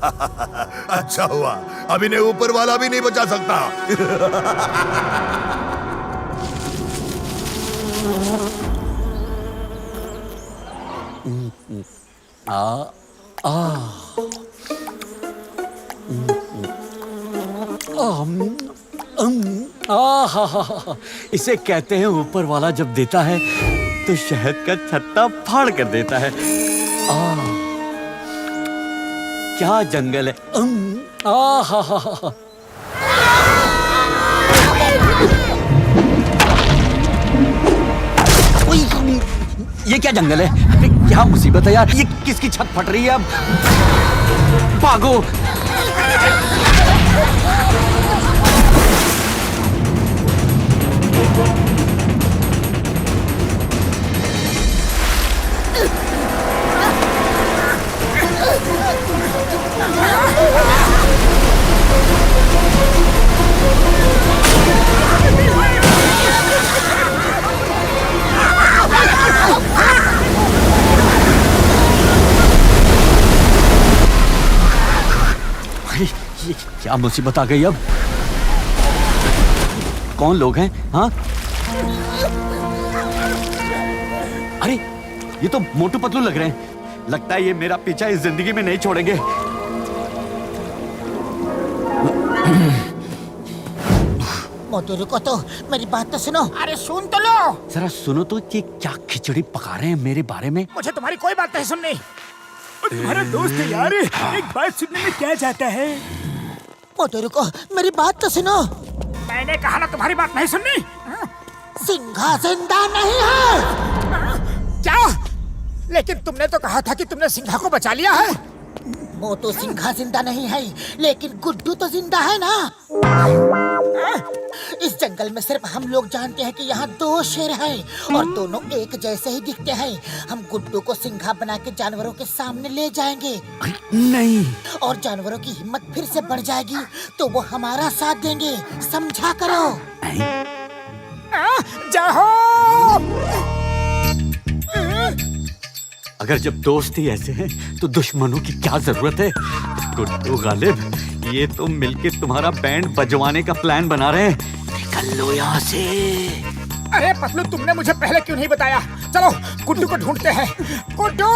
अच्छा हुआ, अब इन्हें ऊपर वाला भी नहीं बचा सकता। इसे कहते हैं ऊपर वाला जब देता है तो शहद का छत्ता फाड़ कर देता है। क्या जंगल है। ये क्या जंगल है, क्या मुसीबत है यार, ये किसकी छत फट रही है। अब भागो। ये क्या मुसीबत आ गई। अब कौन लोग हैं? हाँ, अरे ये तो मोटू पतलू लग रहे हैं। लगता है ये मेरा पीछा इस जिंदगी में नहीं छोड़ेंगे। मोटू रुको तो, मेरी बात तो सुनो। अरे सुन तो लो। जरा सुनो तो, ये क्या खिचड़ी पका रहे हैं मेरे बारे में। मुझे तुम्हारी कोई बात नहीं सुननी। तुम्हारा दोस्त है यार, एक बात सुनने में क्या जाता है। मोटू रुको, मेरी बात तो सुनो। मैंने कहा ना तुम्हारी बात नहीं सुननी। सिंघा जिंदा नहीं है। क्या? लेकिन तुमने तो कहा था कि तुमने सिंघा को बचा लिया है। मोटू सिंघा जिंदा नहीं है, लेकिन गुड्डू तो जिंदा है ना। इस जंगल में सिर्फ हम लोग जानते हैं कि यहाँ 2 शेर हैं और दोनों एक जैसे ही दिखते हैं। हम गुड्डू को सिंघा बना के जानवरों के सामने ले जाएंगे। नहीं। और जानवरों की हिम्मत फिर से बढ़ जाएगी तो वो हमारा साथ देंगे, समझा करो। जाओ। अगर जब दोस्त ही ऐसे हैं तो दुश्मनों की क्या जरूरत है। गुड्डू गालिब, ये तो मिलके तुम्हारा बैंड बजवाने का प्लान बना रहे हैं। निकल लो यहाँ से। अरे पतलू, तुमने मुझे पहले क्यों नहीं बताया। चलो गुड्डू को ढूंढते हैं। गुड्डू!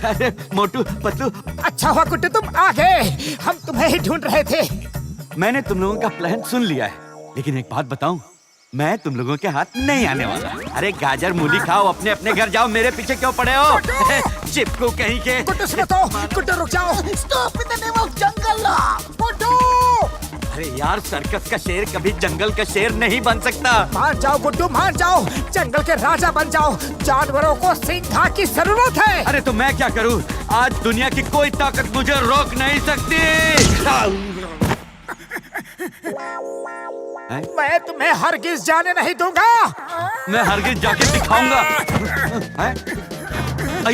अरे मोटू पतलू, अच्छा हुआ गुड्डू तुम आ गए, हम तुम्हें ही ढूंढ रहे थे। मैंने तुम लोगों का प्लान सुन लिया है, लेकिन एक बात बताऊं, मैं तुम लोगों के हाथ नहीं आने वाला। अरे गाजर मूली खाओ, अपने अपने घर जाओ, मेरे पीछे क्यों पड़े हो। चिपकू कहीं के। गुड्डू सुनो तो, गुड्डू रुक जाओ। Stop in the name of jungle law. Guddu! अरे यार, सर्कस का शेर कभी जंगल का शेर नहीं बन सकता। मान जाओ गुड्डू, मान जाओ, जंगल के राजा बन जाओ। जानवरों को सिंघा की जरूरत है। अरे तो मैं क्या करूं? आज दुनिया की कोई ताकत मुझे रोक नहीं सकती। मैं तुम्हें हरगिज जाने नहीं दूंगा। मैं हरगिज जाके दिखाऊंगा।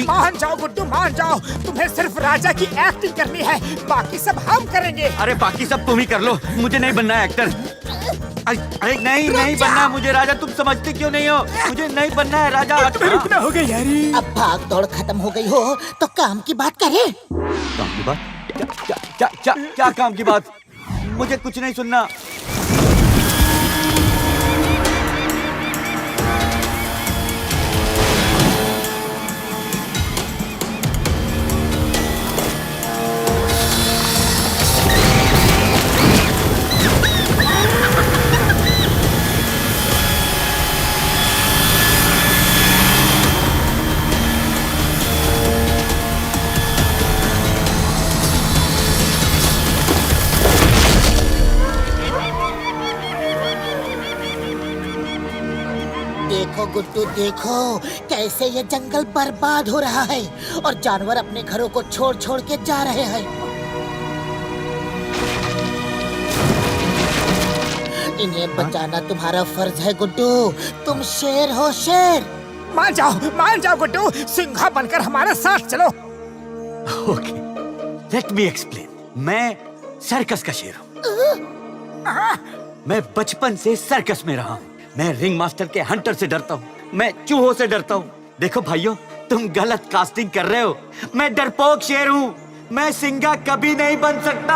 मान जाओ गुड्डू, मान जाओ। तुम्हें सिर्फ राजा की एक्टिंग करनी है, बाकी सब हम करेंगे। अरे बाकी सब तुम ही कर लो, मुझे नहीं बनना है एक्टर। अरे नहीं बनना है मुझे राजा। तुम समझते क्यों नहीं हो? मुझे नहीं बनना है राजा। तुम्हें रुकना होगा यारी। अब भाग दौड़ खत्म हो गई हो तो काम की बात करें। काम की बात? क्या काम की बात? मुझे कुछ नहीं सुनना। देखो गुड्डू, देखो कैसे ये जंगल बर्बाद हो रहा है और जानवर अपने घरों को छोड़ छोड़ के जा रहे हैं। इन्हें बचाना तुम्हारा फर्ज है गुड्डू। तुम शेर हो, शेर। मान जाओ गुड्डू, सिंघा बनकर हमारे साथ चलो। Okay, let me explain. मैं सर्कस का शेर हूँ। मैं बचपन से सर्कस में रहा हूँ। मैं रिंग मास्टर के हंटर से डरता हूँ, मैं चूहों से डरता हूँ। देखो भाइयों, तुम गलत कास्टिंग कर रहे हो। मैं डरपोक शेर हूँ, मैं सिंघा कभी नहीं बन सकता।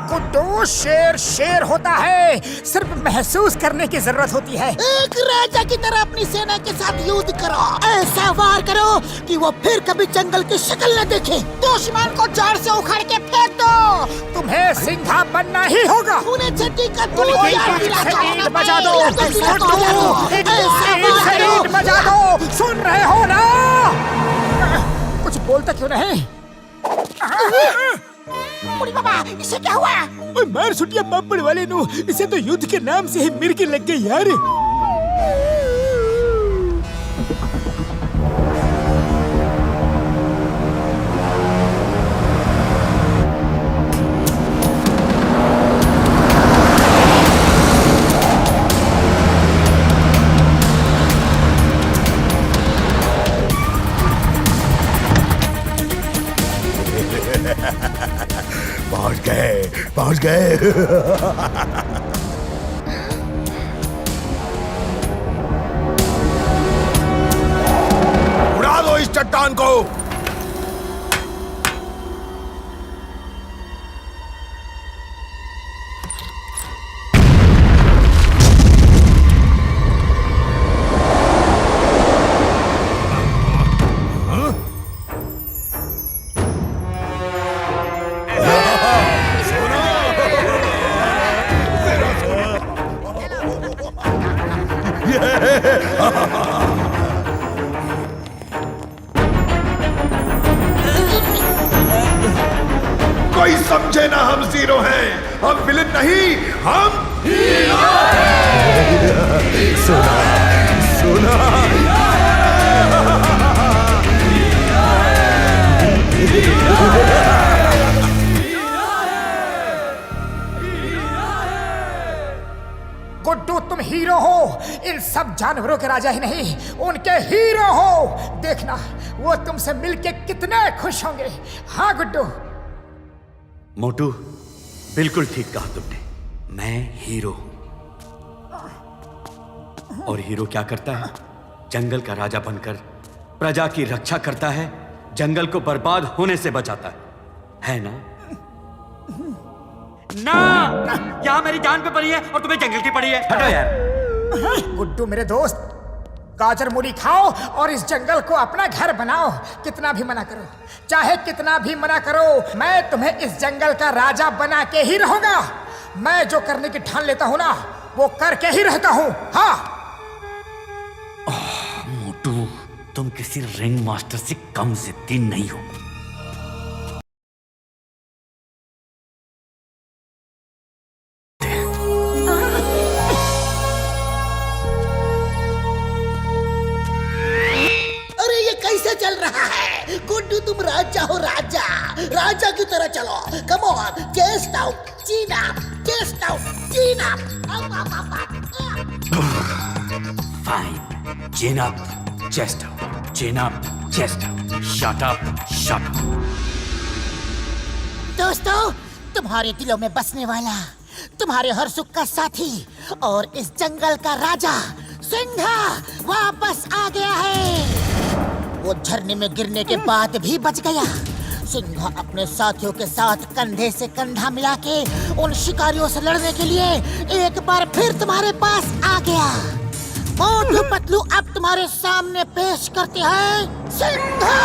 गुड्डू, शेर शेर होता है, सिर्फ महसूस करने की जरूरत होती है। एक राजा की तरह अपनी सेना के साथ युद्ध करो, ऐसा वार करो कि वो फिर कभी जंगल की शक्ल न देखे। दुश्मन को जड़ से उखाड़ के फेंक दो। तुम्हें सिंघा बनना ही होगा। उन्हें छठी का दूध उनकी याद दिलाता हूं ना बजा दो, मैं। ऐसा वार करो। बजा दो, सुन रहे हो ना? कुछ बोलता क्यों नहीं? बुढ़ी बाबा, इसे क्या हुआ? ओए मार सुटिया पापड़ वाले नु, इसे तो युद्ध के नाम से ही मिर्गी लग गई यार। पहुंच गए। उड़ा दो इस चट्टान को। कोई समझे ना, हम जीरो हैं, हम विलन नहीं, हम हीरो। सुना सुना। गुड्डू, तुम हीरो हो, इन सब जानवरों के राजा ही नहीं, उनके हीरो हो। देखना वो तुमसे मिलके कितने खुश होंगे। हाँ गुड्डू। मोटू, बिल्कुल ठीक कहा तुमने। मैं हीरो हूं। और हीरो क्या करता है? जंगल का राजा बनकर प्रजा की रक्षा करता है, जंगल को बर्बाद होने से बचाता है ना? ना, यहाँ मेरी जान पे पड़ी है और तुम्हें जंगल की पड़ी है। हटो यार। गुड्डू मेरे दोस्त, गाजर मूली खाओ और इस जंगल को अपना घर बनाओ। कितना भी मना करो, चाहे कितना भी मना करो, मैं तुम्हें इस जंगल का राजा बना के ही रहूंगा। मैं जो करने की ठान लेता हूं ना, वो करके ही रहता हूं। हाँ मोटू, तुम किसी रिंग मास्टर से कम जिद्दी नहीं हो। चल रहा है गुड्डू, तुम राजा हो, राजा राजा की तरह चलो। कम ऑन, चेस्ट आउट, चीन अप, चेस्ट आउट, चीन अप। फाइन, चिन अप, चेस्ट आउट, चिन up, chest out, shut up, shut up. दोस्तों, तुम्हारे दिलों में बसने वाला, तुम्हारे हर सुख का साथी और इस जंगल का राजा सिंघा वापस आ गया है। वो झरने में गिरने के बाद भी बच गया। सिंघा अपने साथियों के साथ कंधे से कंधा मिला के उन शिकारियों से लड़ने के लिए एक बार फिर तुम्हारे पास आ गया। मोटू पतलू अब तुम्हारे सामने पेश करते हैं सिंघा।